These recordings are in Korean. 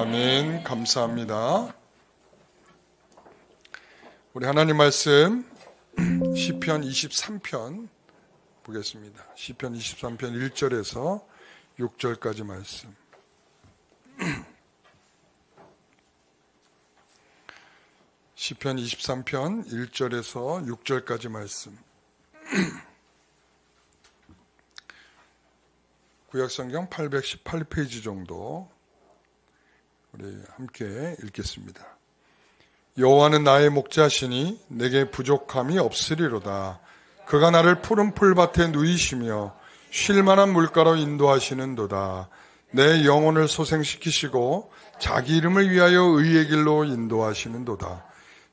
아멘. 감사합니다. 우리 하나님 말씀 시편 23편 보겠습니다. 시편 23편 1절에서 6절까지 말씀. 시편 23편 1절에서 6절까지 말씀. 구약성경 818페이지 정도 우리 함께 읽겠습니다. 여호와는 나의 목자시니 내게 부족함이 없으리로다. 그가 나를 푸른 풀밭에 누이시며 쉴 만한 물가로 인도하시는도다. 내 영혼을 소생시키시고 자기 이름을 위하여 의의 길로 인도하시는도다.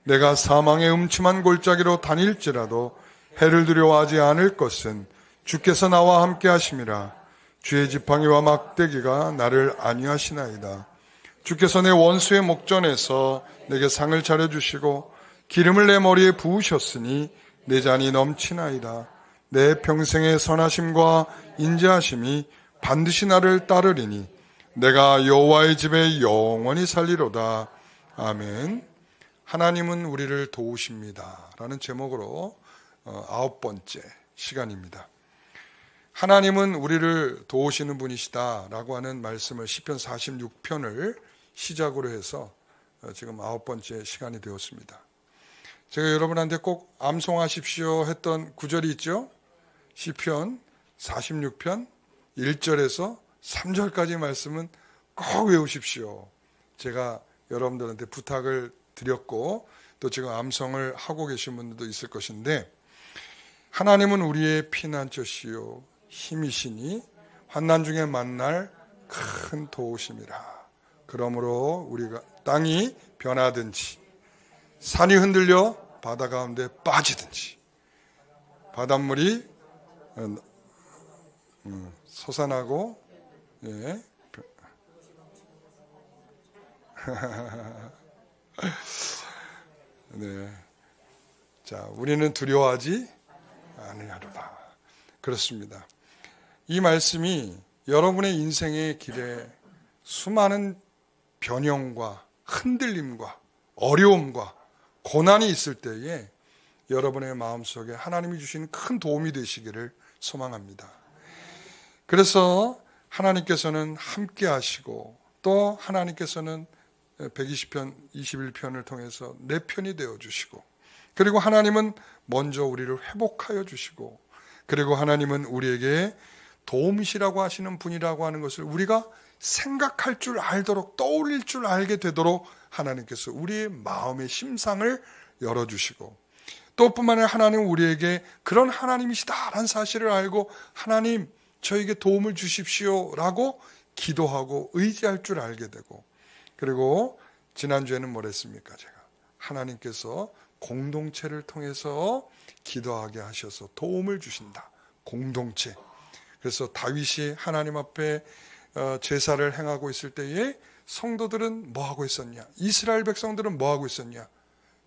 내가 사망의 음침한 골짜기로 다닐지라도 해를 두려워하지 않을 것은 주께서 나와 함께 하심이라. 주의 지팡이와 막대기가 나를 안위하시나이다. 주께서 내 원수의 목전에서 내게 상을 차려주시고 기름을 내 머리에 부으셨으니 내 잔이 넘치나이다. 내 평생의 선하심과 인자하심이 반드시 나를 따르리니 내가 여호와의 집에 영원히 살리로다. 아멘. 하나님은 우리를 도우십니다 라는 제목으로 9번째 시간입니다. 하나님은 우리를 도우시는 분이시다 라고 하는 말씀을 시편 46편을 시작으로 해서 지금 9번째 시간이 되었습니다. 제가 여러분한테 꼭 암송하십시오 했던 구절이 있죠. 시편 46편 1절에서 3절까지 말씀은 꼭 외우십시오. 제가 여러분들한테 부탁을 드렸고 또 지금 암송을 하고 계신 분들도 있을 것인데, 하나님은 우리의 피난처시요 힘이시니 환난 중에 만날 큰 도우심이라. 그러므로 우리가 땅이 변하든지 산이 흔들려 바다 가운데 빠지든지 바닷물이 솟아나고 예. 네. 자, 우리는 두려워하지 아니하리라. 그렇습니다. 이 말씀이 여러분의 인생의 길에 수많은 변형과 흔들림과 어려움과 고난이 있을 때에 여러분의 마음속에 하나님이 주신 큰 도움이 되시기를 소망합니다. 그래서 하나님께서는 함께 하시고 또 하나님께서는 120편, 21편을 통해서 내 편이 되어주시고, 그리고 하나님은 먼저 우리를 회복하여 주시고, 그리고 하나님은 우리에게 도움이시라고 하시는 분이라고 하는 것을 우리가 생각할 줄 알도록, 떠올릴 줄 알게 되도록 하나님께서 우리의 마음의 심상을 열어주시고, 또 뿐만 아니라 하나님은 우리에게 그런 하나님이시다라는 사실을 알고 하나님 저에게 도움을 주십시오 라고 기도하고 의지할 줄 알게 되고, 그리고 지난주에는 뭘 했습니까? 제가 하나님께서 공동체를 통해서 기도하게 하셔서 도움을 주신다. 공동체. 그래서 다윗이 하나님 앞에 제사를 행하고 있을 때에 성도들은 뭐 하고 있었냐? 이스라엘 백성들은 뭐 하고 있었냐?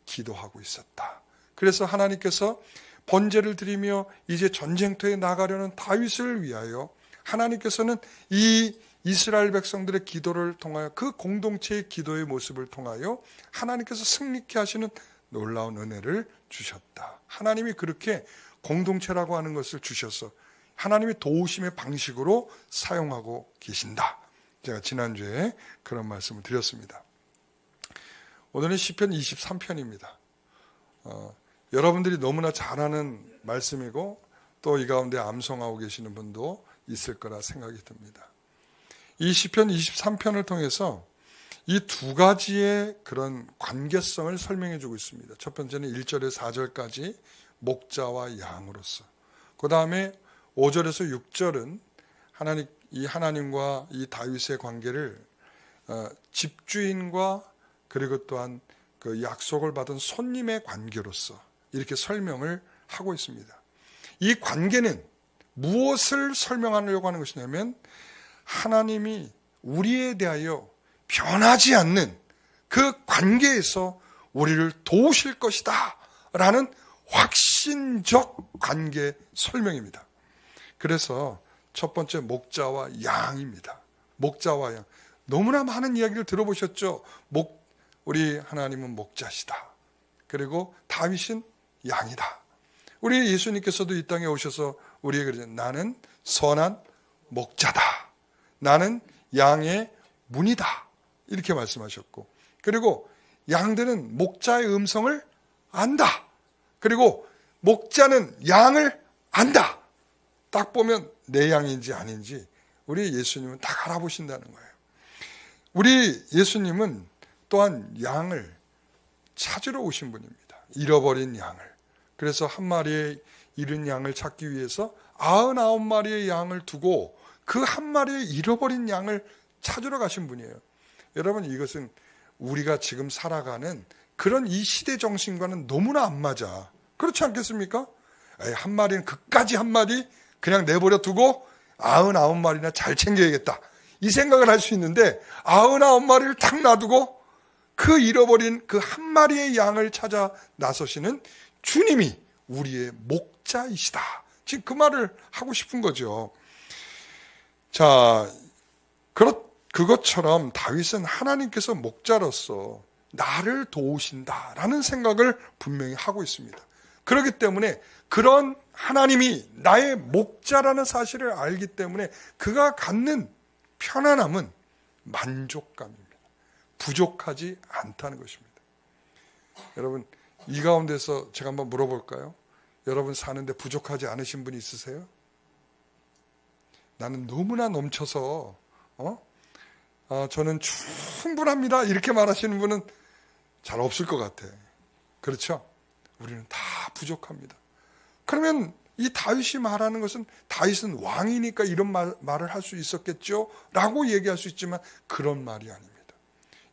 기도하고 있었다. 그래서 하나님께서 번제를 드리며 이제 전쟁터에 나가려는 다윗을 위하여 하나님께서는 이 이스라엘 백성들의 기도를 통하여, 그 공동체의 기도의 모습을 통하여 하나님께서 승리케 하시는 놀라운 은혜를 주셨다. 하나님이 그렇게 공동체라고 하는 것을 주셔서 하나님의 도우심의 방식으로 사용하고 계신다. 제가 지난주에 그런 말씀을 드렸습니다. 오늘은 시편 23편입니다. 여러분들이 너무나 잘 아는 말씀이고 또 이 가운데 암송하고 계시는 분도 있을 거라 생각이 듭니다. 이 시편 23편을 통해서 이 두 가지의 그런 관계성을 설명해 주고 있습니다. 첫 번째는 1절에서 4절까지 목자와 양으로서, 그 다음에 5절에서 6절은 하나님과 이 다윗의 관계를 집주인과 그리고 또한 그 약속을 받은 손님의 관계로서 이렇게 설명을 하고 있습니다. 이 관계는 무엇을 설명하려고 하는 것이냐면 하나님이 우리에 대하여 변하지 않는 그 관계에서 우리를 도우실 것이다 라는 확신적 관계 설명입니다. 그래서 첫 번째 목자와 양입니다. 목자와 양. 너무나 많은 이야기를 들어보셨죠. 우리 하나님은 목자시다. 그리고 다윗은 양이다. 우리 예수님께서도 이 땅에 오셔서 우리에게 그러죠. 나는 선한 목자다. 나는 양의 문이다. 이렇게 말씀하셨고, 그리고 양들은 목자의 음성을 안다. 그리고 목자는 양을 안다. 딱 보면 내 양인지 아닌지 우리 예수님은 딱 알아보신다는 거예요. 우리 예수님은 또한 양을 찾으러 오신 분입니다. 잃어버린 양을. 그래서 한 마리의 잃은 양을 찾기 위해서 99마리의 양을 두고 그 한 마리의 잃어버린 양을 찾으러 가신 분이에요. 여러분, 이것은 우리가 지금 살아가는 그런 이 시대 정신과는 너무나 안 맞아. 그렇지 않겠습니까? 한 마리는 그까지 한 마리 그냥 내버려 두고 99마리나 잘 챙겨야겠다. 이 생각을 할 수 있는데 99마리를 탁 놔두고 그 잃어버린 그 한 마리의 양을 찾아 나서시는 주님이 우리의 목자이시다. 지금 그 말을 하고 싶은 거죠. 자, 그것처럼 다윗은 하나님께서 목자로서 나를 도우신다라는 생각을 분명히 하고 있습니다. 그렇기 때문에 그런 하나님이 나의 목자라는 사실을 알기 때문에 그가 갖는 편안함은 만족감입니다. 부족하지 않다는 것입니다. 여러분, 이 가운데서 제가 한번 물어볼까요? 여러분 사는데 부족하지 않으신 분이 있으세요? 나는 너무나 넘쳐서 저는 충분합니다 이렇게 말하시는 분은 잘 없을 것 같아. 그렇죠? 우리는 다 부족합니다. 그러면 이 다윗이 말하는 것은 다윗은 왕이니까 이런 말을 할 수 있었겠죠? 라고 얘기할 수 있지만 그런 말이 아닙니다.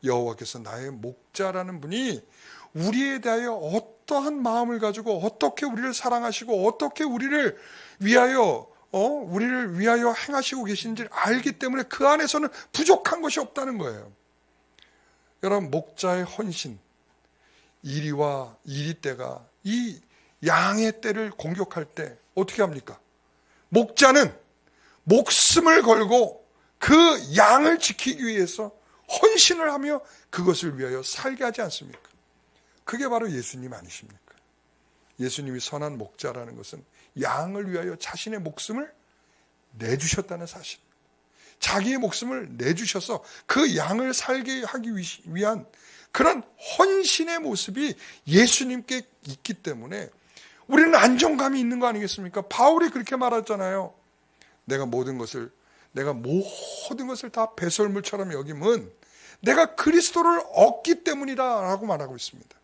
여호와께서 나의 목자라는 분이 우리에 대하여 어떠한 마음을 가지고 어떻게 우리를 사랑하시고 어떻게 우리를 위하여 행하시고 계신지를 알기 때문에 그 안에서는 부족한 것이 없다는 거예요. 여러분, 목자의 헌신, 이리와 이리 때가 이 양의 떼를 공격할 때 어떻게 합니까? 목자는 목숨을 걸고 그 양을 지키기 위해서 헌신을 하며 그것을 위하여 살게 하지 않습니까? 그게 바로 예수님 아니십니까? 예수님이 선한 목자라는 것은 양을 위하여 자신의 목숨을 내주셨다는 사실. 자기의 목숨을 내주셔서 그 양을 살게 하기 위한 그런 헌신의 모습이 예수님께 있기 때문에 우리는 안정감이 있는 거 아니겠습니까? 바울이 그렇게 말했잖아요. 내가 모든 것을 다 배설물처럼 여김은 내가 그리스도를 얻기 때문이다 라고 말하고 있습니다.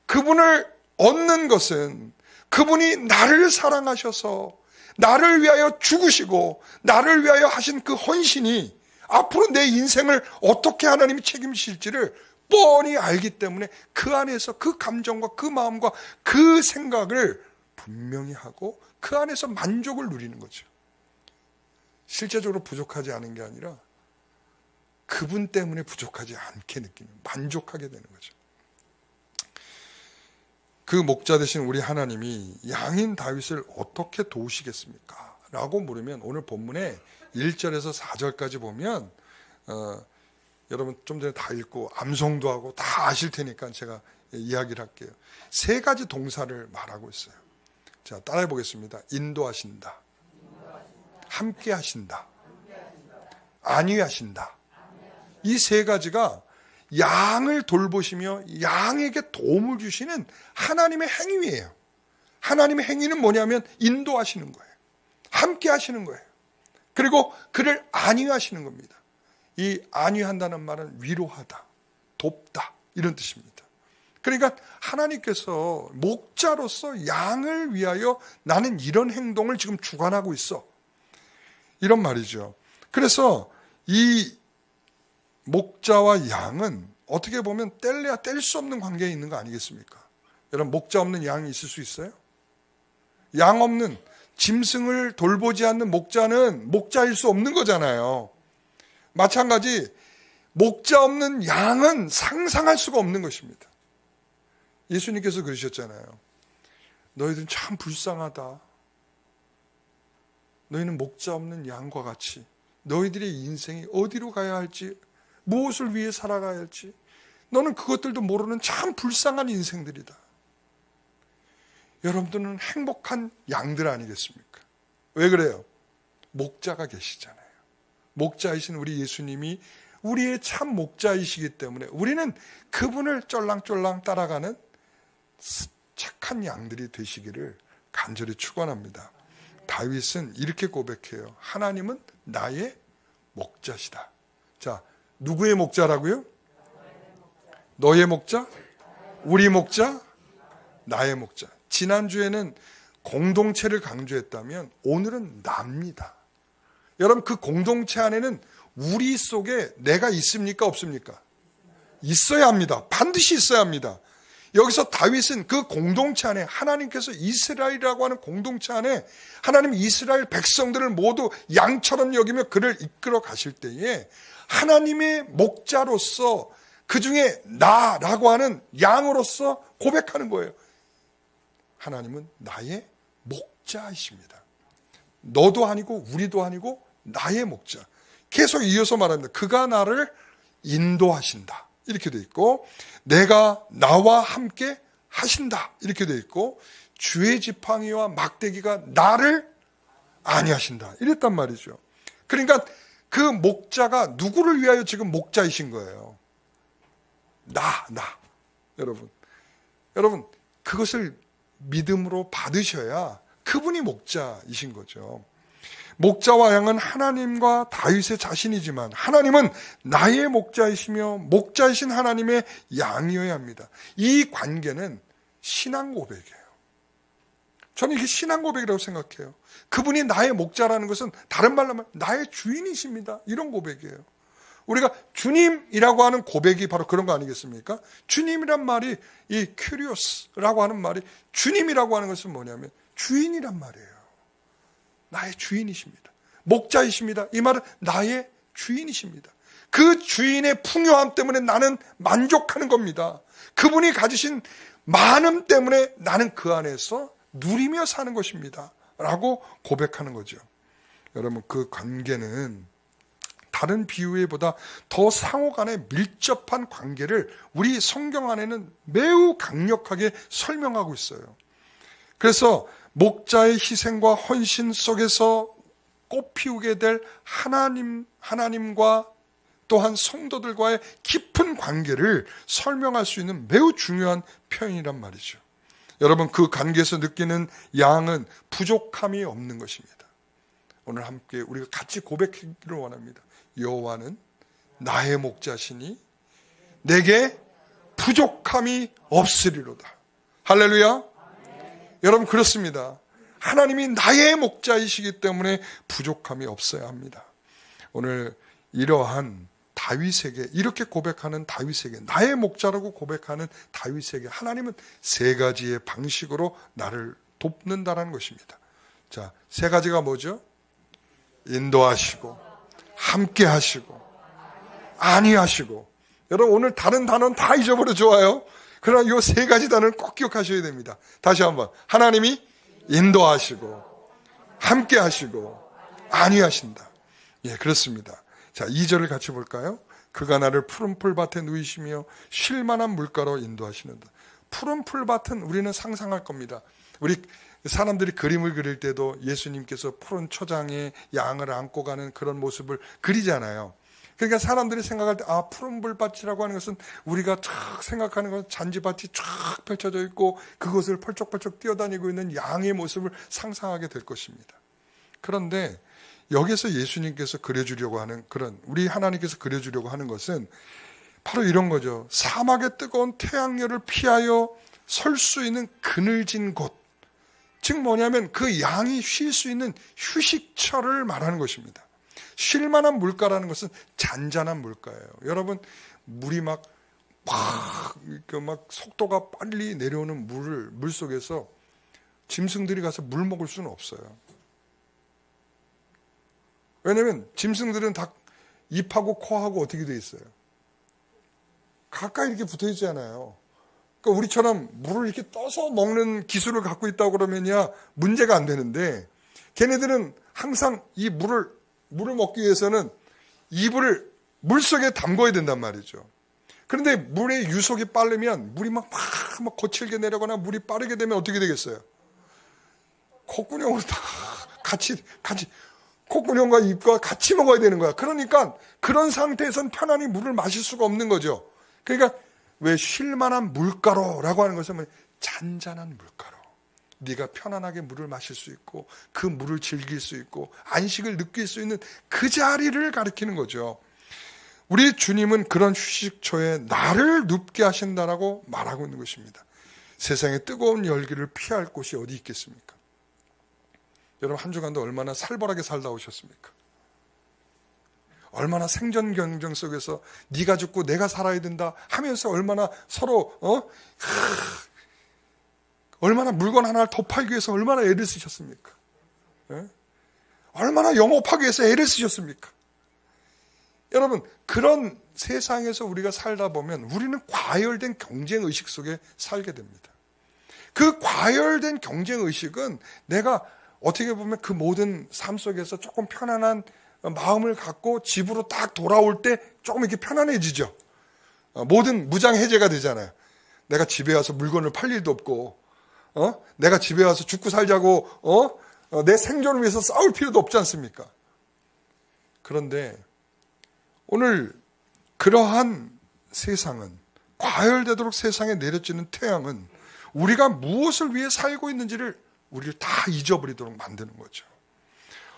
그분을 얻는 것은 그분이 나를 사랑하셔서 나를 위하여 죽으시고 나를 위하여 하신 그 헌신이 앞으로 내 인생을 어떻게 하나님이 책임지실지를 뻔히 알기 때문에 그 안에서 그 감정과 그 마음과 그 생각을 분명히 하고 그 안에서 만족을 누리는 거죠. 실제적으로 부족하지 않은 게 아니라 그분 때문에 부족하지 않게 느끼는, 만족하게 되는 거죠. 그 목자 되신 우리 하나님이 양인 다윗을 어떻게 도우시겠습니까? 라고 물으면 오늘 본문에 1절에서 4절까지 보면 여러분 좀 전에 다 읽고 암송도 하고 다 아실 테니까 제가 이야기를 할게요. 3가지 동사를 말하고 있어요. 자, 따라해 보겠습니다. 인도하신다, 함께 하신다, 안위하신다. 이 3가지가 양을 돌보시며 양에게 도움을 주시는 하나님의 행위예요. 하나님의 행위는 뭐냐면 인도하시는 거예요. 함께 하시는 거예요. 그리고 그를 안위하시는 겁니다. 이 안위한다는 말은 위로하다, 돕다 이런 뜻입니다. 그러니까 하나님께서 목자로서 양을 위하여 나는 이런 행동을 지금 주관하고 있어. 이런 말이죠. 그래서 이 목자와 양은 어떻게 보면 뗄래야 뗄 수 없는 관계에 있는 거 아니겠습니까? 여러분, 목자 없는 양이 있을 수 있어요? 양 없는, 짐승을 돌보지 않는 목자는 목자일 수 없는 거잖아요. 마찬가지 목자 없는 양은 상상할 수가 없는 것입니다. 예수님께서 그러셨잖아요. 너희들은 참 불쌍하다. 너희는 목자 없는 양과 같이 너희들의 인생이 어디로 가야 할지 무엇을 위해 살아가야 할지 너는 그것들도 모르는 참 불쌍한 인생들이다. 여러분들은 행복한 양들 아니겠습니까? 왜 그래요? 목자가 계시잖아요. 목자이신 우리 예수님이 우리의 참 목자이시기 때문에 우리는 그분을 쫄랑쫄랑 따라가는 착한 양들이 되시기를 간절히 축원합니다. 다윗은 이렇게 고백해요. 하나님은 나의 목자시다. 자, 누구의 목자라고요? 너의 목자? 우리 목자? 나의 목자. 지난주에는 공동체를 강조했다면 오늘은 나입니다. 여러분, 그 공동체 안에는 우리 속에 내가 있습니까? 없습니까? 있어야 합니다. 반드시 있어야 합니다. 여기서 다윗은 그 공동체 안에 하나님께서 이스라엘이라고 하는 공동체 안에 하나님 이스라엘 백성들을 모두 양처럼 여기며 그를 이끌어 가실 때에 하나님의 목자로서 그 중에 나라고 하는 양으로서 고백하는 거예요. 하나님은 나의 목자이십니다. 너도 아니고 우리도 아니고 나의 목자. 계속 이어서 말합니다. 그가 나를 인도하신다. 이렇게 돼 있고 내가 나와 함께 하신다. 이렇게 돼 있고 주의 지팡이와 막대기가 나를 안위하신다. 이랬단 말이죠. 그러니까 그 목자가 누구를 위하여 지금 목자이신 거예요. 나. 여러분 그것을 믿음으로 받으셔야 그분이 목자이신 거죠. 목자와 양은 하나님과 다윗의 자신이지만 하나님은 나의 목자이시며 목자이신 하나님의 양이어야 합니다. 이 관계는 신앙 고백이에요. 저는 이게 신앙 고백이라고 생각해요. 그분이 나의 목자라는 것은 다른 말로 하면 나의 주인이십니다. 이런 고백이에요. 우리가 주님이라고 하는 고백이 바로 그런 거 아니겠습니까? 주님이란 말이 이 큐리오스라고 하는 말이 주님이라고 하는 것은 뭐냐면 주인이란 말이에요. 나의 주인이십니다. 목자이십니다. 이 말은 나의 주인이십니다. 그 주인의 풍요함 때문에 나는 만족하는 겁니다. 그분이 가지신 많음 때문에 나는 그 안에서 누리며 사는 것입니다. 라고 고백하는 거죠. 여러분 그 관계는 다른 비유에보다 더 상호 간의 밀접한 관계를 우리 성경 안에는 매우 강력하게 설명하고 있어요. 그래서 목자의 희생과 헌신 속에서 꽃피우게 될 하나님과 또한 성도들과의 깊은 관계를 설명할 수 있는 매우 중요한 표현이란 말이죠. 여러분 그 관계에서 느끼는 양은 부족함이 없는 것입니다. 오늘 함께 우리가 같이 고백하기를 원합니다. 여호와는 나의 목자시니 내게 부족함이 없으리로다. 할렐루야. 여러분 그렇습니다. 하나님이 나의 목자이시기 때문에 부족함이 없어야 합니다. 오늘 이러한 다윗에게 이렇게 고백하는 다윗에게 나의 목자라고 고백하는 다윗에게 하나님은 세 가지의 방식으로 나를 돕는다는 것입니다. 자, 세 가지가 뭐죠? 인도하시고 함께 하시고 안위하시고. 여러분 오늘 다른 단어는 다 잊어버려 좋아요. 그러나 이 세 가지 단어를 꼭 기억하셔야 됩니다. 다시 한번 하나님이 인도하시고 함께 하시고 안위하신다. 예, 그렇습니다. 자, 2절을 같이 볼까요? 그가 나를 푸른 풀밭에 누이시며 쉴 만한 물가로 인도하시는다. 푸른 풀밭은 우리는 상상할 겁니다. 우리 사람들이 그림을 그릴 때도 예수님께서 푸른 초장에 양을 안고 가는 그런 모습을 그리잖아요. 그러니까 사람들이 생각할 때 푸른 풀밭이라고 하는 것은 우리가 쫙 생각하는 건 잔디밭이 쫙 펼쳐져 있고 그것을 펄쩍펄쩍 뛰어다니고 있는 양의 모습을 상상하게 될 것입니다. 그런데 여기서 예수님께서 그려주려고 하는 그런 우리 하나님께서 그려주려고 하는 것은 바로 이런 거죠. 사막의 뜨거운 태양열을 피하여 설 수 있는 그늘진 곳, 즉 뭐냐면 그 양이 쉴 수 있는 휴식처를 말하는 것입니다. 쉴 만한 물가라는 것은 잔잔한 물가예요. 여러분 물이 막 속도가 빨리 내려오는 물 속에서 짐승들이 가서 물 먹을 수는 없어요. 왜냐하면 짐승들은 다 입하고 코하고 어떻게 돼 있어요? 가까이 이렇게 붙어 있잖아요. 그러니까 우리처럼 물을 이렇게 떠서 먹는 기술을 갖고 있다고 그러면야 문제가 안 되는데 걔네들은 항상 이 물을 먹기 위해서는 입을 물속에 담궈야 된단 말이죠. 그런데 물의 유속이 빠르면 물이 막 거칠게 내려가거나 물이 빠르게 되면 어떻게 되겠어요? 콧구녕으로 다 같이 콧구녕과 입과 같이 먹어야 되는 거야. 그러니까 그런 상태에선 편안히 물을 마실 수가 없는 거죠. 그러니까 왜 쉴만한 물가로라고 하는 것은 잔잔한 물가로. 네가 편안하게 물을 마실 수 있고 그 물을 즐길 수 있고 안식을 느낄 수 있는 그 자리를 가리키는 거죠. 우리 주님은 그런 휴식처에 나를 눕게 하신다라고 말하고 있는 것입니다. 세상의 뜨거운 열기를 피할 곳이 어디 있겠습니까? 여러분 한 주간도 얼마나 살벌하게 살다 오셨습니까? 얼마나 생존 경쟁 속에서 네가 죽고 내가 살아야 된다 하면서 얼마나 서로 얼마나 물건 하나를 더 팔기 위해서 얼마나 애를 쓰셨습니까? 얼마나 영업하기 위해서 애를 쓰셨습니까? 여러분 그런 세상에서 우리가 살다 보면 우리는 과열된 경쟁의식 속에 살게 됩니다. 그 과열된 경쟁의식은 내가 어떻게 보면 그 모든 삶 속에서 조금 편안한 마음을 갖고 집으로 딱 돌아올 때 조금 이렇게 편안해지죠. 모든 무장 해제가 되잖아요. 내가 집에 와서 물건을 팔 일도 없고 내가 집에 와서 죽고 살자고 내 생존을 위해서 싸울 필요도 없지 않습니까? 그런데 오늘 그러한 세상은 과열되도록 세상에 내려지는 태양은 우리가 무엇을 위해 살고 있는지를 우리를 다 잊어버리도록 만드는 거죠.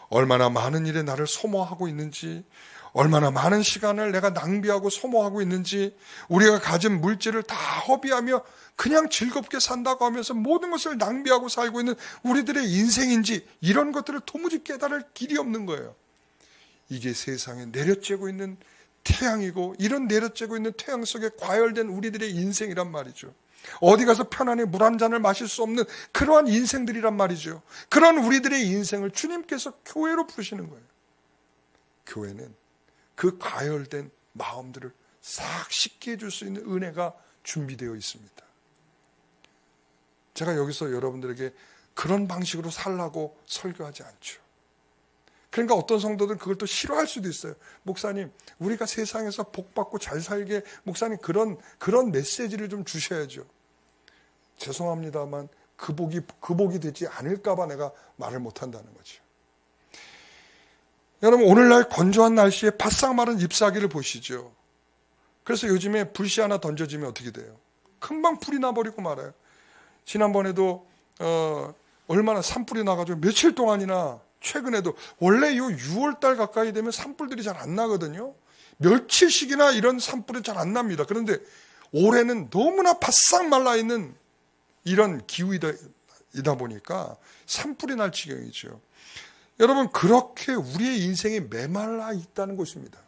얼마나 많은 일에 나를 소모하고 있는지, 얼마나 많은 시간을 내가 낭비하고 소모하고 있는지, 우리가 가진 물질을 다 허비하며 그냥 즐겁게 산다고 하면서 모든 것을 낭비하고 살고 있는 우리들의 인생인지 이런 것들을 도무지 깨달을 길이 없는 거예요. 이게 세상에 내려쬐고 있는 태양이고 이런 내려쬐고 있는 태양 속에 과열된 우리들의 인생이란 말이죠. 어디 가서 편안히 물 한 잔을 마실 수 없는 그러한 인생들이란 말이죠. 그런 우리들의 인생을 주님께서 교회로 부르시는 거예요. 교회는 그 과열된 마음들을 싹 씻게 해줄 수 있는 은혜가 준비되어 있습니다. 제가 여기서 여러분들에게 그런 방식으로 살라고 설교하지 않죠. 그러니까 어떤 성도들은 그걸 또 싫어할 수도 있어요. 목사님, 우리가 세상에서 복받고 잘 살게 목사님 그런 메시지를 좀 주셔야죠. 죄송합니다만 그 복이 되지 않을까 봐 내가 말을 못한다는 거죠. 여러분 오늘날 건조한 날씨에 바싹 마른 잎사귀를 보시죠. 그래서 요즘에 불씨 하나 던져지면 어떻게 돼요? 금방 불이 나버리고 말아요. 지난번에도 얼마나 산불이 나가지고 며칠 동안이나 최근에도 원래 요 6월달 가까이 되면 산불들이 잘 안 나거든요. 며칠씩이나 이런 산불은 잘 안 납니다. 그런데 올해는 너무나 바싹 말라있는 이런 기후이다 보니까 산불이 날 지경이죠. 여러분 그렇게 우리의 인생이 메말라 있다는 것입니다.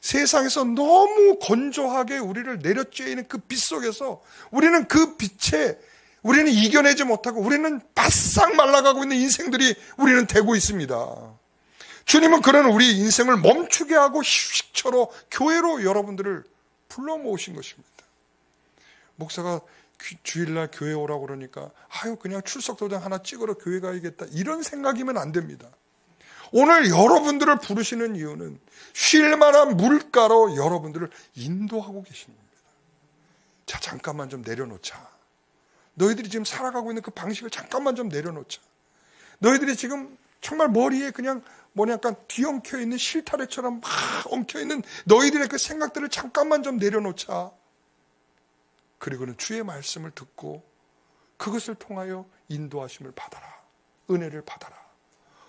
세상에서 너무 건조하게 우리를 내려쬐이는 그 빛 속에서 우리는 그 빛에 우리는 이겨내지 못하고 우리는 바싹 말라가고 있는 인생들이 우리는 되고 있습니다. 주님은 그런 우리 인생을 멈추게 하고 휴식처로 교회로 여러분들을 불러 모으신 것입니다. 목사가 주일날 교회 오라고 그러니까 그냥 출석도장 하나 찍으러 교회 가야겠다 이런 생각이면 안 됩니다. 오늘 여러분들을 부르시는 이유는 쉴 만한 물가로 여러분들을 인도하고 계시는 겁니다. 자, 잠깐만 좀 내려놓자. 너희들이 지금 살아가고 있는 그 방식을 잠깐만 좀 내려놓자. 너희들이 지금 정말 머리에 그냥 약간 뒤엉켜 있는 실타래처럼 막 엉켜 있는 너희들의 그 생각들을 잠깐만 좀 내려놓자. 그리고는 주의 말씀을 듣고 그것을 통하여 인도하심을 받아라. 은혜를 받아라.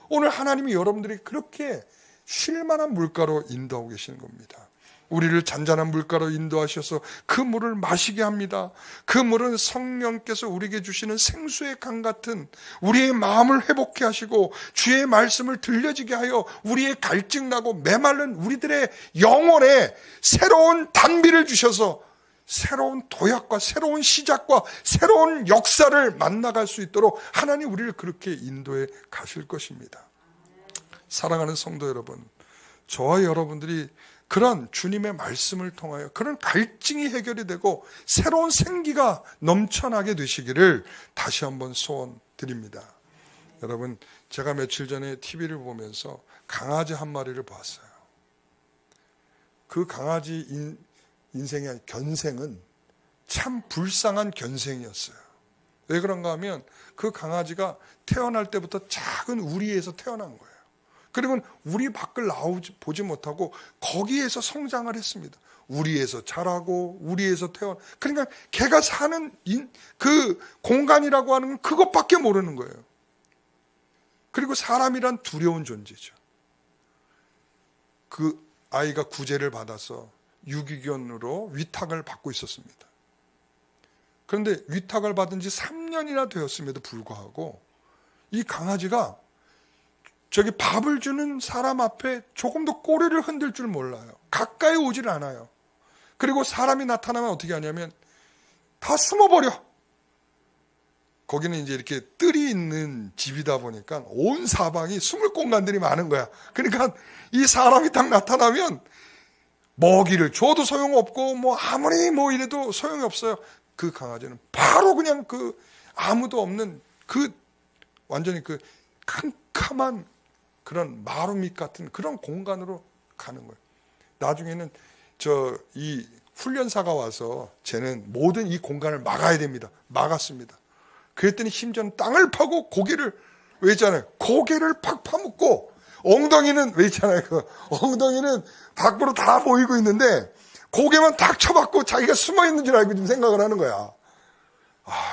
오늘 하나님이 여러분들이 그렇게 쉴 만한 물가로 인도하고 계시는 겁니다. 우리를 잔잔한 물가로 인도하셔서 그 물을 마시게 합니다. 그 물은 성령께서 우리에게 주시는 생수의 강 같은 우리의 마음을 회복케 하시고 주의 말씀을 들려지게 하여 우리의 갈증나고 메마른 우리들의 영혼에 새로운 단비를 주셔서 새로운 도약과 새로운 시작과 새로운 역사를 만나갈 수 있도록 하나님 우리를 그렇게 인도해 가실 것입니다. 사랑하는 성도 여러분, 저와 여러분들이 그런 주님의 말씀을 통하여 그런 갈증이 해결이 되고 새로운 생기가 넘쳐나게 되시기를 다시 한번 소원드립니다. 여러분, 제가 며칠 전에 TV를 보면서 강아지 한 마리를 봤어요. 그 강아지 인생의 견생은 참 불쌍한 견생이었어요. 왜 그런가 하면 그 강아지가 태어날 때부터 작은 우리에서 태어난 거예요. 그리고 우리 밖을 보지 못하고 거기에서 성장을 했습니다. 우리에서 자라고 우리에서 그러니까 걔가 사는 그 공간이라고 하는 건 그것밖에 모르는 거예요. 그리고 사람이란 두려운 존재죠. 그 아이가 구제를 받아서 유기견으로 위탁을 받고 있었습니다. 그런데 위탁을 받은 지 3년이나 되었음에도 불구하고 이 강아지가 저기 밥을 주는 사람 앞에 조금도 꼬리를 흔들 줄 몰라요. 가까이 오질 않아요. 그리고 사람이 나타나면 어떻게 하냐면 다 숨어버려. 거기는 이제 이렇게 뜰이 있는 집이다 보니까 온 사방이 숨을 공간들이 많은 거야. 그러니까 이 사람이 딱 나타나면 먹이를 줘도 소용없고 아무리 이래도 소용이 없어요. 그 강아지는 바로 그냥 그 아무도 없는 그 완전히 그 캄캄한 그런 마루밑 같은 그런 공간으로 가는 거예요. 나중에는 이 훈련사가 와서 쟤는 모든 이 공간을 막아야 됩니다. 막았습니다. 그랬더니 심지어는 땅을 파고 고개를 왜 있잖아요. 고개를 팍 파묻고 엉덩이는 왜 있잖아요. 그 엉덩이는 밖으로 다 보이고 있는데 고개만 탁 쳐박고 자기가 숨어 있는 줄 알고 좀 생각을 하는 거야.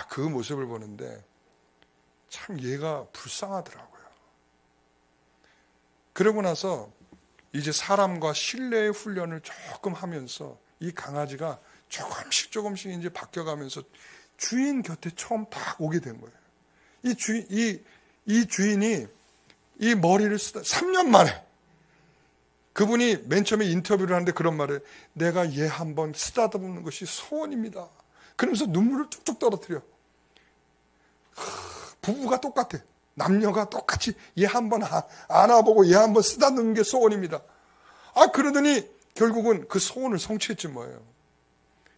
그 모습을 보는데 참 얘가 불쌍하더라고요. 그러고 나서 이제 사람과 신뢰의 훈련을 조금 하면서 이 강아지가 조금씩 이제 바뀌어가면서 주인 곁에 처음 딱 오게 된 거예요. 이 주인이 이 머리를 쓰다 3년 만에 그분이 맨 처음에 인터뷰를 하는데 그런 말을 내가 얘 한번 쓰다듬는 것이 소원입니다. 그러면서 눈물을 뚝뚝 떨어뜨려. 부부가 똑같아. 남녀가 똑같이 얘 한번 안아보고 얘 한번 쓰다듬는 게 소원입니다. 그러더니 결국은 그 소원을 성취했지 뭐예요.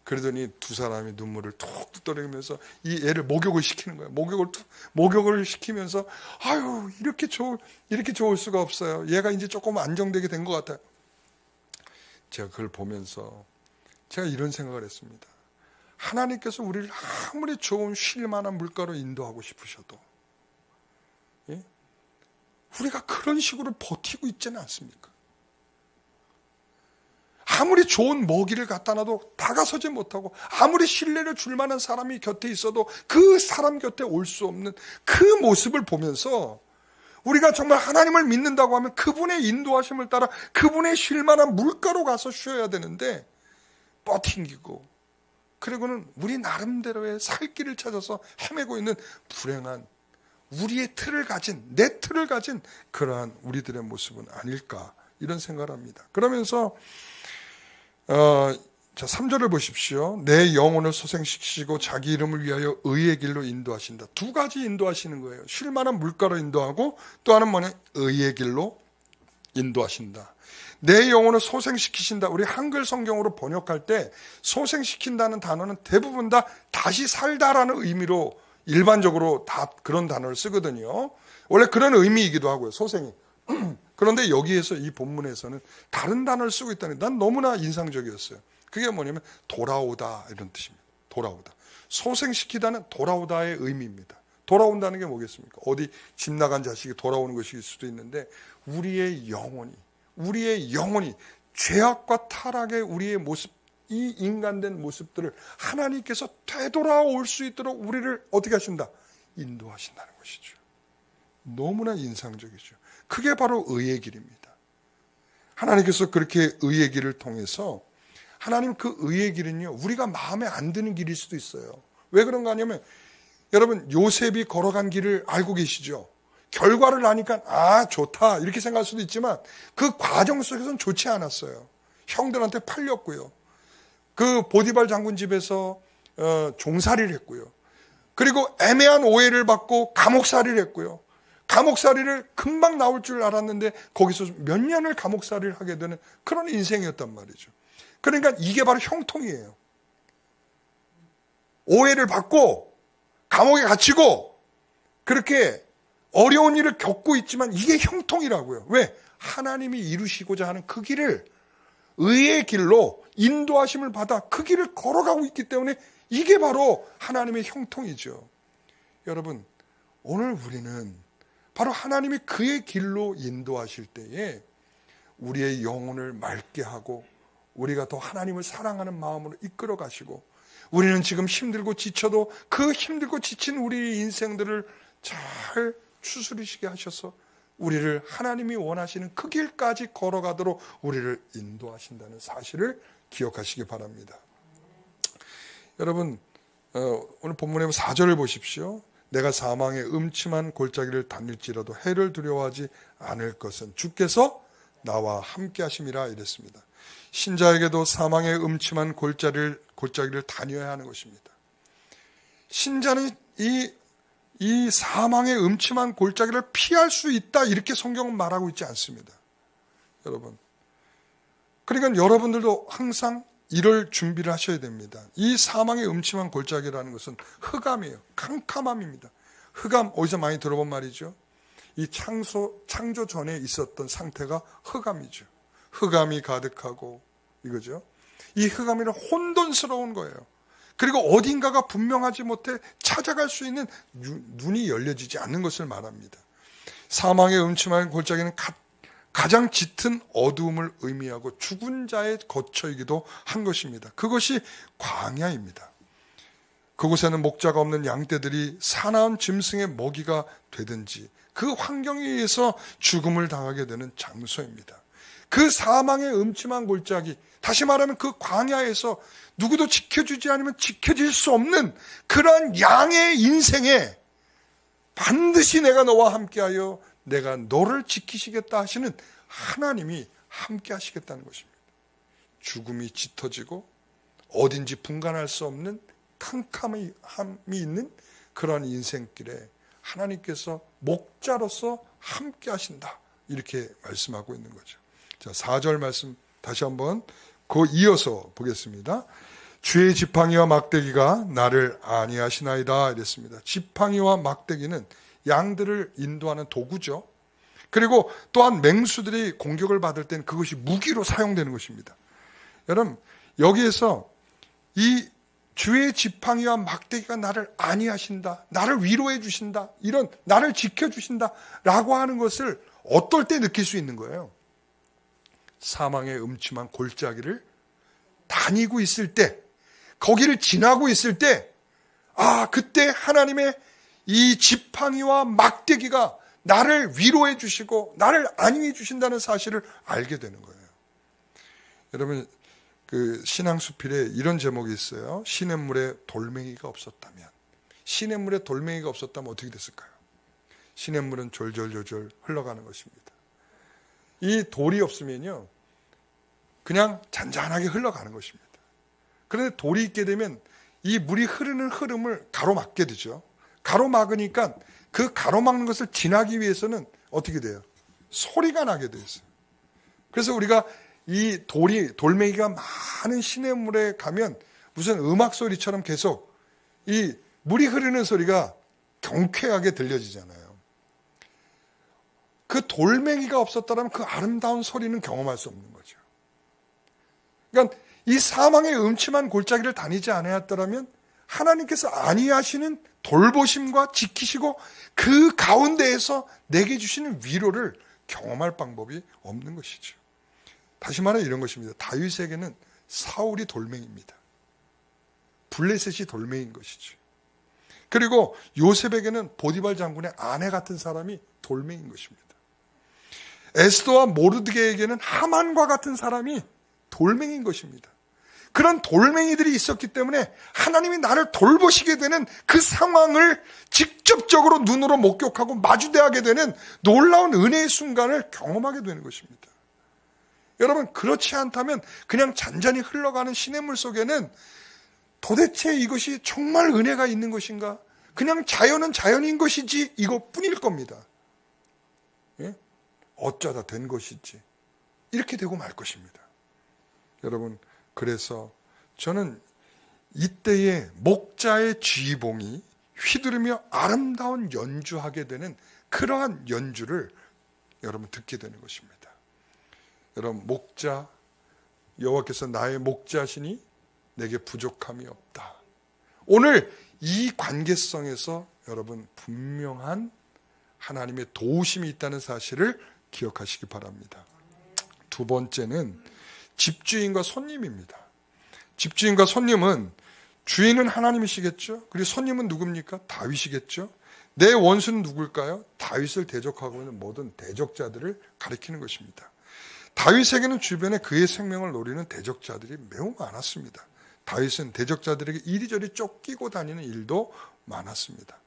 그러더니 두 사람이 눈물을 툭툭 떨어지면서 이 애를 목욕을 시키는 거예요. 목욕을 시키면서 이렇게 좋을 수가 없어요. 얘가 이제 조금 안정되게 된 것 같아요. 제가 그걸 보면서 제가 이런 생각을 했습니다. 하나님께서 우리를 아무리 좋은 쉴만한 물가로 인도하고 싶으셔도 우리가 그런 식으로 버티고 있지는 않습니까? 아무리 좋은 먹이를 갖다 놔도 다가서지 못하고 아무리 신뢰를 줄 만한 사람이 곁에 있어도 그 사람 곁에 올 수 없는 그 모습을 보면서 우리가 정말 하나님을 믿는다고 하면 그분의 인도하심을 따라 그분의 쉴 만한 물가로 가서 쉬어야 되는데 버팅기고 그리고는 우리 나름대로의 살 길을 찾아서 헤매고 있는 불행한 우리의 내 틀을 가진 그러한 우리들의 모습은 아닐까 이런 생각을 합니다. 그러면서 3절을 보십시오. 내 영혼을 소생시키시고 자기 이름을 위하여 의의 길로 인도하신다. 두 가지 인도하시는 거예요. 쉴 만한 물가로 인도하고 또 하나는 뭐냐? 의의 길로 인도하신다. 내 영혼을 소생시키신다. 우리 한글 성경으로 번역할 때 소생시킨다는 단어는 대부분 다 다시 살다라는 의미로 일반적으로 다 그런 단어를 쓰거든요. 원래 그런 의미이기도 하고요. 소생이. 그런데 여기에서 이 본문에서는 다른 단어를 쓰고 있다는 게 난 너무나 인상적이었어요. 그게 뭐냐면 돌아오다 이런 뜻입니다. 돌아오다. 소생시키다는 돌아오다의 의미입니다. 돌아온다는 게 뭐겠습니까? 어디 집 나간 자식이 돌아오는 것일 수도 있는데 우리의 영혼이 죄악과 타락의 우리의 모습, 이 인간된 모습들을 하나님께서 되돌아올 수 있도록 우리를 어떻게 하신다? 인도하신다는 것이죠. 너무나 인상적이죠. 그게 바로 의의 길입니다. 하나님께서 그렇게 의의 길을 통해서 하나님 그 의의 길은요 우리가 마음에 안 드는 길일 수도 있어요. 왜 그런가 하냐면 여러분 요셉이 걸어간 길을 알고 계시죠? 결과를 아니까 좋다 이렇게 생각할 수도 있지만 그 과정 속에서는 좋지 않았어요. 형들한테 팔렸고요. 그 보디발 장군 집에서 종살이를 했고요. 그리고 애매한 오해를 받고 감옥살이를 했고요. 감옥살이를 금방 나올 줄 알았는데 거기서 몇 년을 감옥살이를 하게 되는 그런 인생이었단 말이죠. 그러니까 이게 바로 형통이에요. 오해를 받고 감옥에 갇히고 그렇게 어려운 일을 겪고 있지만 이게 형통이라고요. 왜? 하나님이 이루시고자 하는 그 길을 의의 길로 인도하심을 받아 그 길을 걸어가고 있기 때문에 이게 바로 하나님의 형통이죠. 여러분, 오늘 우리는 바로 하나님이 그의 길로 인도하실 때에 우리의 영혼을 맑게 하고 우리가 더 하나님을 사랑하는 마음으로 이끌어 가시고, 우리는 지금 힘들고 지쳐도 그 힘들고 지친 우리 인생들을 잘 추스리시게 하셔서 우리를 하나님이 원하시는 그 길까지 걸어가도록 우리를 인도하신다는 사실을 기억하시기 바랍니다. 여러분, 오늘 본문의 4절을 보십시오. 내가 사망의 음침한 골짜기를 다닐지라도 해를 두려워하지 않을 것은 주께서 나와 함께 하심이라 이랬습니다. 신자에게도 사망의 음침한 골짜기를 다녀야 하는 것입니다. 신자는 이 사망의 음침한 골짜기를 피할 수 있다, 이렇게 성경은 말하고 있지 않습니다. 여러분, 그러니까 여러분들도 항상 이럴 준비를 하셔야 됩니다. 이 사망의 음침한 골짜기라는 것은 흑암이에요. 캄캄함입니다. 흑암, 어디서 많이 들어본 말이죠. 이 창조 전에 있었던 상태가 흑암이죠. 흑암이 가득하고 이거죠. 이 흑암이는 혼돈스러운 거예요. 그리고 어딘가가 분명하지 못해 찾아갈 수 있는 눈이 열려지지 않는 것을 말합니다. 사망의 음침한 골짜기는 가장 짙은 어두움을 의미하고 죽은 자의 거처이기도 한 것입니다. 그것이 광야입니다. 그곳에는 목자가 없는 양떼들이 사나운 짐승의 먹이가 되든지 그 환경에 의해서 죽음을 당하게 되는 장소입니다. 그 사망의 음침한 골짜기, 다시 말하면 그 광야에서 누구도 지켜주지 않으면 지켜질 수 없는 그러한 양의 인생에 반드시 내가 너와 함께하여 내가 너를 지키시겠다 하시는 하나님이 함께 하시겠다는 것입니다. 죽음이 짙어지고 어딘지 분간할 수 없는 캄캄함이 있는 그러한 인생길에 하나님께서 목자로서 함께 하신다, 이렇게 말씀하고 있는 거죠. 자, 4절 말씀 다시 한번 이어서 보겠습니다. 주의 지팡이와 막대기가 나를 안위하시나이다 이랬습니다. 지팡이와 막대기는 양들을 인도하는 도구죠. 그리고 또한 맹수들이 공격을 받을 때는 그것이 무기로 사용되는 것입니다. 여러분, 여기에서 이 주의 지팡이와 막대기가 나를 안위하신다, 나를 위로해 주신다, 이런 나를 지켜주신다 라고 하는 것을 어떨 때 느낄 수 있는 거예요? 사망의 음침한 골짜기를 다니고 있을 때, 거기를 지나고 있을 때, 그때 하나님의 이 지팡이와 막대기가 나를 위로해 주시고 나를 안위해 주신다는 사실을 알게 되는 거예요. 여러분, 그 신앙수필에 이런 제목이 있어요. 시냇물에 돌멩이가 없었다면. 시냇물에 돌멩이가 없었다면 어떻게 됐을까요? 시냇물은 졸졸졸졸 흘러가는 것입니다. 이 돌이 없으면요, 그냥 잔잔하게 흘러가는 것입니다. 그런데 돌이 있게 되면 이 물이 흐르는 흐름을 가로막게 되죠. 가로막으니까 그 가로막는 것을 지나기 위해서는 어떻게 돼요? 소리가 나게 돼 있어요. 그래서 우리가 이 돌멩이가 많은 시냇물에 가면 무슨 음악 소리처럼 계속 이 물이 흐르는 소리가 경쾌하게 들려지잖아요. 그 돌멩이가 없었다면 그 아름다운 소리는 경험할 수 없는 거죠. 그러니까 이 사망의 음침한 골짜기를 다니지 않았더라면 하나님께서 안위하시는 돌보심과 지키시고 그 가운데에서 내게 주시는 위로를 경험할 방법이 없는 것이죠. 다시 말해 이런 것입니다. 다윗에게는 사울이 돌멩이입니다. 블레셋이 돌멩이인 것이죠. 그리고 요셉에게는 보디발 장군의 아내 같은 사람이 돌멩이인 것입니다. 에스더와 모르드게에게는 하만과 같은 사람이 돌멩이인 것입니다. 그런 돌멩이들이 있었기 때문에 하나님이 나를 돌보시게 되는 그 상황을 직접적으로 눈으로 목격하고 마주대하게 되는 놀라운 은혜의 순간을 경험하게 되는 것입니다. 여러분, 그렇지 않다면 그냥 잔잔히 흘러가는 시냇물 속에는 도대체 이것이 정말 은혜가 있는 것인가? 그냥 자연은 자연인 것이지 이것뿐일 겁니다. 예? 어쩌다 된 것이지 이렇게 되고 말 것입니다. 여러분, 그래서 저는 이때의 목자의 쥐봉이 휘두르며 아름다운 연주하게 되는 그러한 연주를 여러분 듣게 되는 것입니다. 여러분, 목자, 여호와께서 나의 목자시니 내게 부족함이 없다. 오늘 이 관계성에서 여러분 분명한 하나님의 도우심이 있다는 사실을 기억하시기 바랍니다. 두 번째는 집주인과 손님입니다. 집주인과 손님은 주인은 하나님이시겠죠. 그리고 손님은 누굽니까? 다윗이겠죠. 내 원수는 누굴까요? 다윗을 대적하고 있는 모든 대적자들을 가리키는 것입니다. 다윗에게는 주변에 그의 생명을 노리는 대적자들이 매우 많았습니다. 다윗은 대적자들에게 이리저리 쫓기고 다니는 일도 많았습니다.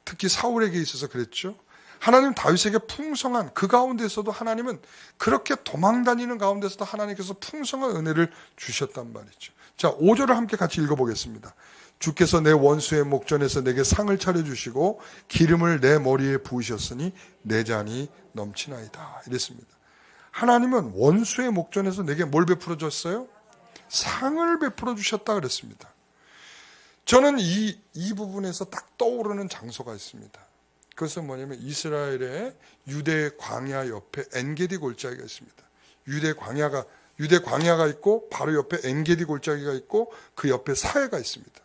특히 사울에게 있어서 그랬죠. 하나님 다윗에게 풍성한 그 가운데서도 하나님은 그렇게 도망다니는 가운데서도 하나님께서 풍성한 은혜를 주셨단 말이죠. 자, 5절을 함께 같이 읽어보겠습니다. 주께서 내 원수의 목전에서 내게 상을 차려주시고 기름을 내 머리에 부으셨으니 내 잔이 넘치나이다. 이랬습니다. 하나님은 원수의 목전에서 내게 뭘 베풀어 줬어요? 상을 베풀어 주셨다 그랬습니다. 저는 이 부분에서 딱 떠오르는 장소가 있습니다. 그것은 뭐냐면 이스라엘의 유대 광야 옆에 엔게디 골짜기가 있습니다. 유대 광야가 있고 바로 옆에 엔게디 골짜기가 있고 그 옆에 사해가 있습니다.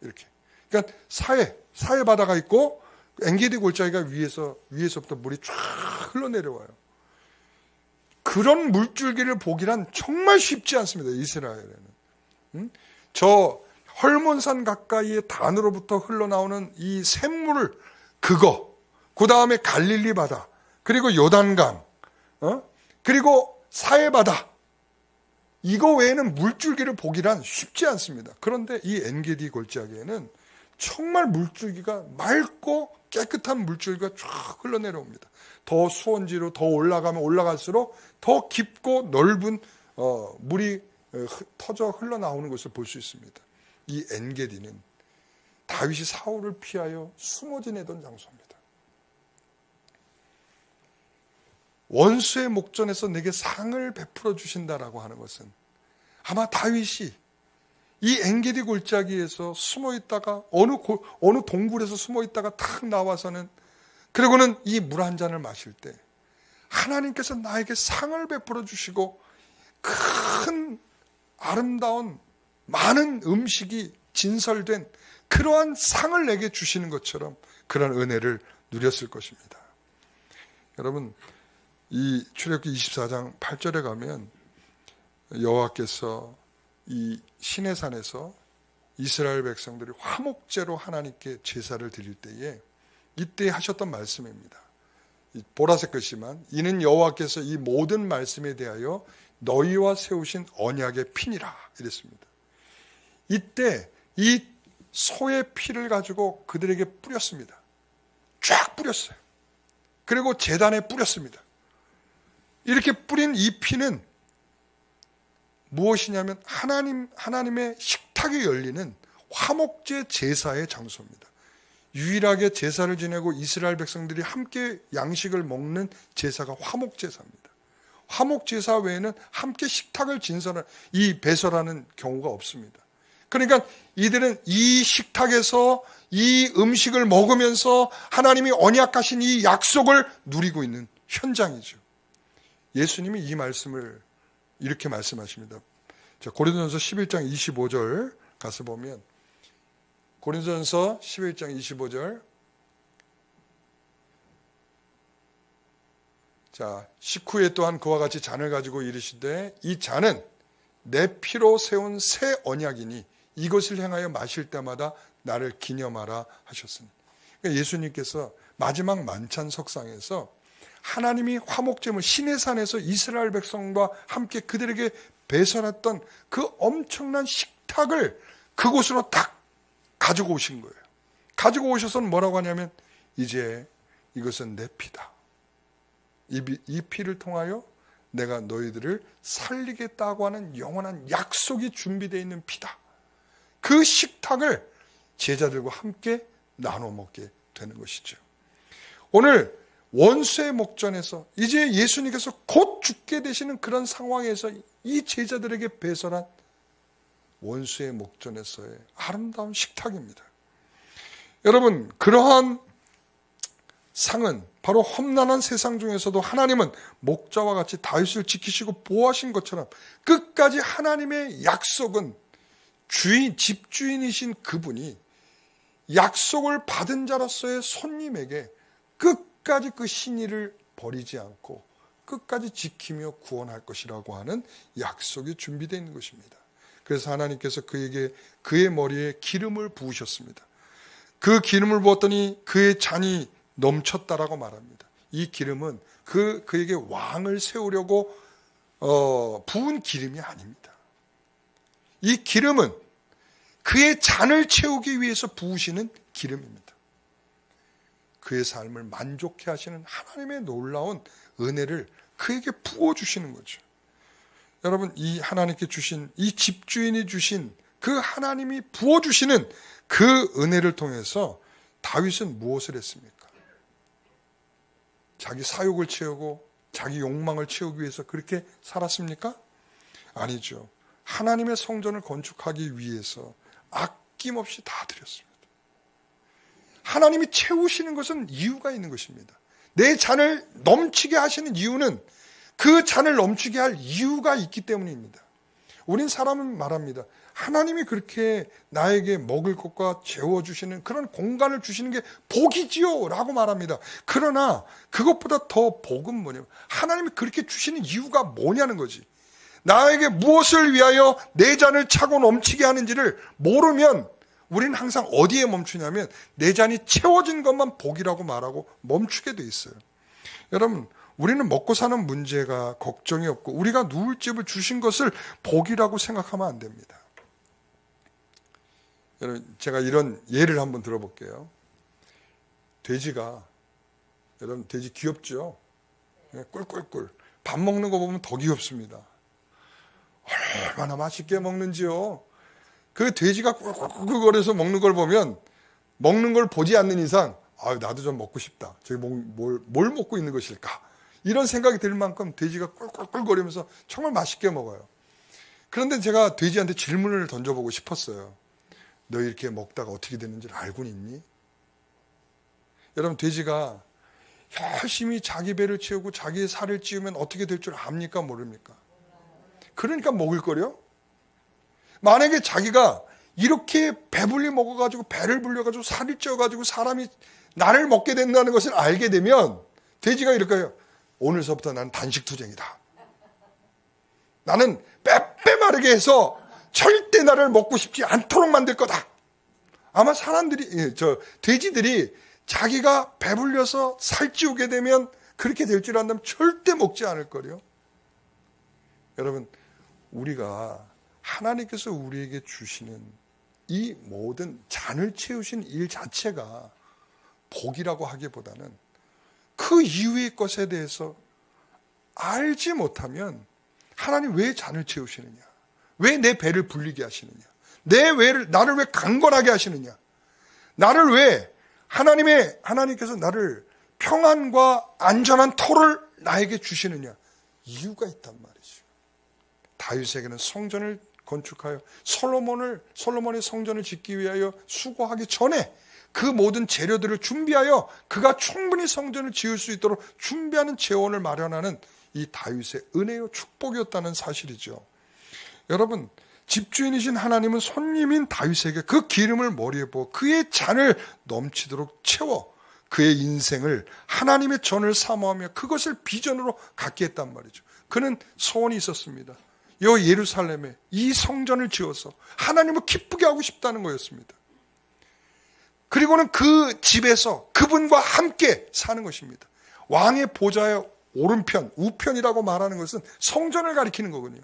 이렇게. 그러니까 사해 바다가 있고 엔게디 골짜기가 위에서부터 물이 쫙 흘러내려와요. 그런 물줄기를 보기란 정말 쉽지 않습니다. 이스라엘에는. 저 헐몬산 가까이의 단으로부터 흘러나오는 이 샘물을 그 다음에 갈릴리 바다, 그리고 요단강, 그리고 사해 바다. 이거 외에는 물줄기를 보기란 쉽지 않습니다. 그런데 이 엔게디 골짜기에는 정말 물줄기가 맑고 깨끗한 물줄기가 쫙 흘러내려옵니다. 더 수원지로 더 올라가면 올라갈수록 더 깊고 넓은 물이 터져 흘러나오는 것을 볼 수 있습니다. 이 엔게디는 다윗이 사울을 피하여 숨어 지내던 장소입니다. 원수의 목전에서 내게 상을 베풀어 주신다라고 하는 것은 아마 다윗이 이 엔게디 골짜기에서 숨어 있다가 어느 동굴에서 숨어 있다가 탁 나와서는 그리고는 이 물 한 잔을 마실 때 하나님께서 나에게 상을 베풀어 주시고 큰 아름다운 많은 음식이 진설된 그러한 상을 내게 주시는 것처럼 그런 은혜를 누렸을 것입니다. 여러분, 이 출애굽기 24장 8절에 가면 여호와께서 이 시내산에서 이스라엘 백성들이 화목제로 하나님께 제사를 드릴 때에 이때 하셨던 말씀입니다. 보라색 글씨만 이는 여호와께서 이 모든 말씀에 대하여 너희와 세우신 언약의 피니라 이랬습니다. 이때 이 소의 피를 가지고 그들에게 뿌렸습니다. 쫙 뿌렸어요. 그리고 제단에 뿌렸습니다. 이렇게 뿌린 이 피는 무엇이냐면 하나님의 식탁이 열리는 화목제 제사의 장소입니다. 유일하게 제사를 지내고 이스라엘 백성들이 함께 양식을 먹는 제사가 화목제사입니다. 화목제사 외에는 함께 식탁을 배설하는 경우가 없습니다. 그러니까 이들은 이 식탁에서 이 음식을 먹으면서 하나님이 언약하신 이 약속을 누리고 있는 현장이죠. 예수님이 이 말씀을 이렇게 말씀하십니다. 자, 고린도전서 11장 25절 가서 보면 고린도전서 11장 25절 자, 식후에 또한 그와 같이 잔을 가지고 이르시되 이 잔은 내 피로 세운 새 언약이니 이것을 행하여 마실 때마다 나를 기념하라 하셨으니. 그러니까 예수님께서 마지막 만찬 석상에서 하나님이 화목제물 시내산에서 이스라엘 백성과 함께 그들에게 배설했던 그 엄청난 식탁을 그곳으로 딱 가지고 오신 거예요. 가지고 오셔서는 뭐라고 하냐면 이제 이것은 내 피다. 이 피를 통하여 내가 너희들을 살리겠다고 하는 영원한 약속이 준비되어 있는 피다. 그 식탁을 제자들과 함께 나눠 먹게 되는 것이죠. 오늘 원수의 목전에서 이제 예수님께서 곧 죽게 되시는 그런 상황에서 이 제자들에게 배설한 원수의 목전에서의 아름다운 식탁입니다. 여러분, 그러한 상은 바로 험난한 세상 중에서도 하나님은 목자와 같이 다윗을 지키시고 보호하신 것처럼 끝까지 하나님의 약속은 집주인이신 그분이 약속을 받은 자로서의 손님에게 끝까지 그 신의를 버리지 않고 끝까지 지키며 구원할 것이라고 하는 약속이 준비되어 있는 것입니다. 그래서 하나님께서 그에게 그의 머리에 기름을 부으셨습니다. 그 기름을 부었더니 그의 잔이 넘쳤다라고 말합니다. 이 기름은 그에게 왕을 세우려고 부은 기름이 아닙니다. 이 기름은 그의 잔을 채우기 위해서 부으시는 기름입니다. 그의 삶을 만족해 하시는 하나님의 놀라운 은혜를 그에게 부어주시는 거죠. 여러분, 이 하나님께 주신, 이 집주인이 주신 그 하나님이 부어주시는 그 은혜를 통해서 다윗은 무엇을 했습니까? 자기 사욕을 채우고 자기 욕망을 채우기 위해서 그렇게 살았습니까? 아니죠. 하나님의 성전을 건축하기 위해서 아낌없이 다 드렸습니다. 하나님이 채우시는 것은 이유가 있는 것입니다. 내 잔을 넘치게 하시는 이유는 그 잔을 넘치게 할 이유가 있기 때문입니다. 우린 사람은 말합니다. 하나님이 그렇게 나에게 먹을 것과 재워주시는 그런 공간을 주시는 게 복이지요 라고 말합니다. 그러나 그것보다 더 복은 뭐냐면 하나님이 그렇게 주시는 이유가 뭐냐는 거지. 나에게 무엇을 위하여 내 잔을 차고 넘치게 하는지를 모르면 우리는 항상 어디에 멈추냐면 내 잔이 채워진 것만 복이라고 말하고 멈추게 돼 있어요. 여러분, 우리는 먹고 사는 문제가 걱정이 없고 우리가 누울 집을 주신 것을 복이라고 생각하면 안 됩니다. 여러분, 제가 이런 예를 한번 들어볼게요. 돼지가, 여러분 돼지 귀엽죠? 꿀꿀꿀. 밥 먹는 거 보면 더 귀엽습니다. 얼마나 맛있게 먹는지요. 그 돼지가 꿀꿀꿀거려서 먹는 걸 보면 먹는 걸 보지 않는 이상 나도 좀 먹고 싶다. 저기 뭘 먹고 있는 것일까? 이런 생각이 들 만큼 돼지가 꿀꿀꿀거리면서 정말 맛있게 먹어요. 그런데 제가 돼지한테 질문을 던져보고 싶었어요. 너 이렇게 먹다가 어떻게 되는지 알고 있니? 여러분, 돼지가 열심히 자기 배를 채우고 자기의 살을 찌우면 어떻게 될 줄 압니까? 모릅니까? 그러니까 먹을 거려? 만약에 자기가 이렇게 배불리 먹어가지고 배를 불려가지고 살을 쪄가지고 사람이 나를 먹게 된다는 것을 알게 되면 돼지가 이럴 거예요. 오늘서부터 나는 단식투쟁이다. 나는 빼빼 마르게 해서 절대 나를 먹고 싶지 않도록 만들 거다. 아마 돼지들이 자기가 배불려서 살찌우게 되면 그렇게 될 줄 안다면 절대 먹지 않을 거요. 여러분, 우리가 하나님께서 우리에게 주시는 이 모든 잔을 채우신 일 자체가 복이라고 하기보다는 그 이후의 것에 대해서 알지 못하면 하나님 왜 잔을 채우시느냐? 왜 내 배를 불리게 하시느냐? 나를 왜 강건하게 하시느냐? 나를 왜 하나님께서 나를 평안과 안전한 터를 나에게 주시느냐? 이유가 있단 말이죠. 다윗에게는 성전을 건축하여 솔로몬의 성전을 짓기 위하여 수고하기 전에 그 모든 재료들을 준비하여 그가 충분히 성전을 지을 수 있도록 준비하는 재원을 마련하는 이 다윗의 은혜요 축복이었다는 사실이죠. 여러분, 집주인이신 하나님은 손님인 다윗에게 그 기름을 머리에 부어 그의 잔을 넘치도록 채워 그의 인생을 하나님의 전을 사모하며 그것을 비전으로 갖게 했단 말이죠. 그는 소원이 있었습니다. 예루살렘에 이 성전을 지어서 하나님을 기쁘게 하고 싶다는 거였습니다. 그리고는 그 집에서 그분과 함께 사는 것입니다. 왕의 보좌의 오른편, 우편이라고 말하는 것은 성전을 가리키는 거거든요.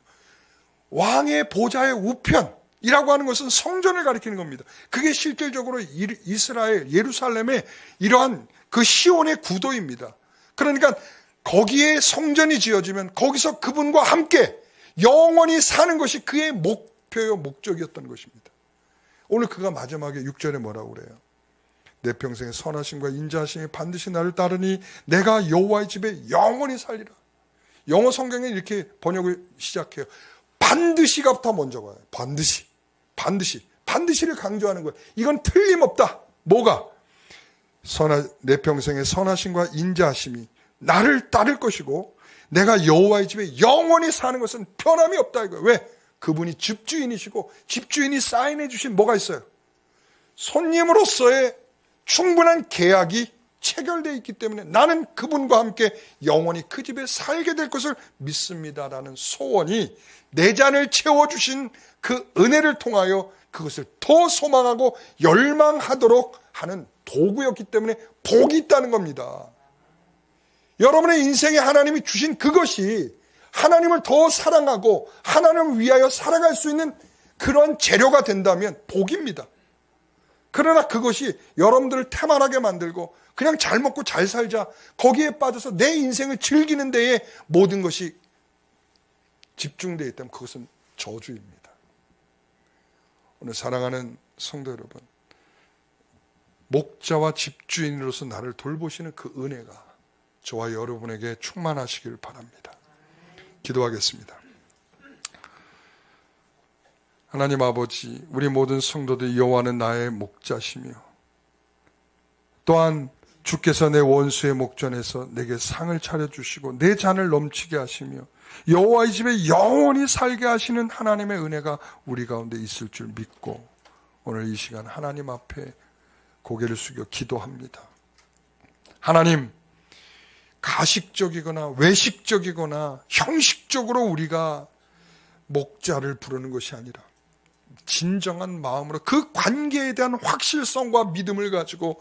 왕의 보좌의 우편이라고 하는 것은 성전을 가리키는 겁니다. 그게 실질적으로 이스라엘, 예루살렘의 이러한 그 시온의 구도입니다. 그러니까 거기에 성전이 지어지면 거기서 그분과 함께 영원히 사는 것이 그의 목표요 목적이었던 것입니다. 오늘 그가 마지막에 6절에 뭐라고 그래요? 내 평생의 선하심과 인자하심이 반드시 나를 따르니 내가 여호와의 집에 영원히 살리라. 영어 성경에 이렇게 번역을 시작해요. 반드시가부터 먼저 가요. 반드시를 강조하는 거예요. 이건 틀림없다. 뭐가? 내 평생의 선하심과 인자하심이 나를 따를 것이고 내가 여호와의 집에 영원히 사는 것은 변함이 없다 이거예요. 왜? 그분이 집주인이시고 집주인이 사인해 주신 뭐가 있어요? 손님으로서의 충분한 계약이 체결되어 있기 때문에 나는 그분과 함께 영원히 그 집에 살게 될 것을 믿습니다라는 소원이 내 잔을 채워주신 그 은혜를 통하여 그것을 더 소망하고 열망하도록 하는 도구였기 때문에 복이 있다는 겁니다. 여러분의 인생에 하나님이 주신 그것이 하나님을 더 사랑하고 하나님을 위하여 살아갈 수 있는 그런 재료가 된다면 복입니다. 그러나 그것이 여러분들을 태만하게 만들고 그냥 잘 먹고 잘 살자 거기에 빠져서 내 인생을 즐기는 데에 모든 것이 집중되어 있다면 그것은 저주입니다. 오늘 사랑하는 성도 여러분, 목자와 집주인으로서 나를 돌보시는 그 은혜가 저와 여러분에게 충만하시길 바랍니다. 기도하겠습니다. 하나님 아버지, 우리 모든 성도들 여호와는 나의 목자시며 또한 주께서 내 원수의 목전에서 내게 상을 차려주시고 내 잔을 넘치게 하시며 여호와의 집에 영원히 살게 하시는 하나님의 은혜가 우리 가운데 있을 줄 믿고 오늘 이 시간 하나님 앞에 고개를 숙여 기도합니다. 하나님, 가식적이거나 외식적이거나 형식적으로 우리가 목자를 부르는 것이 아니라 진정한 마음으로 그 관계에 대한 확실성과 믿음을 가지고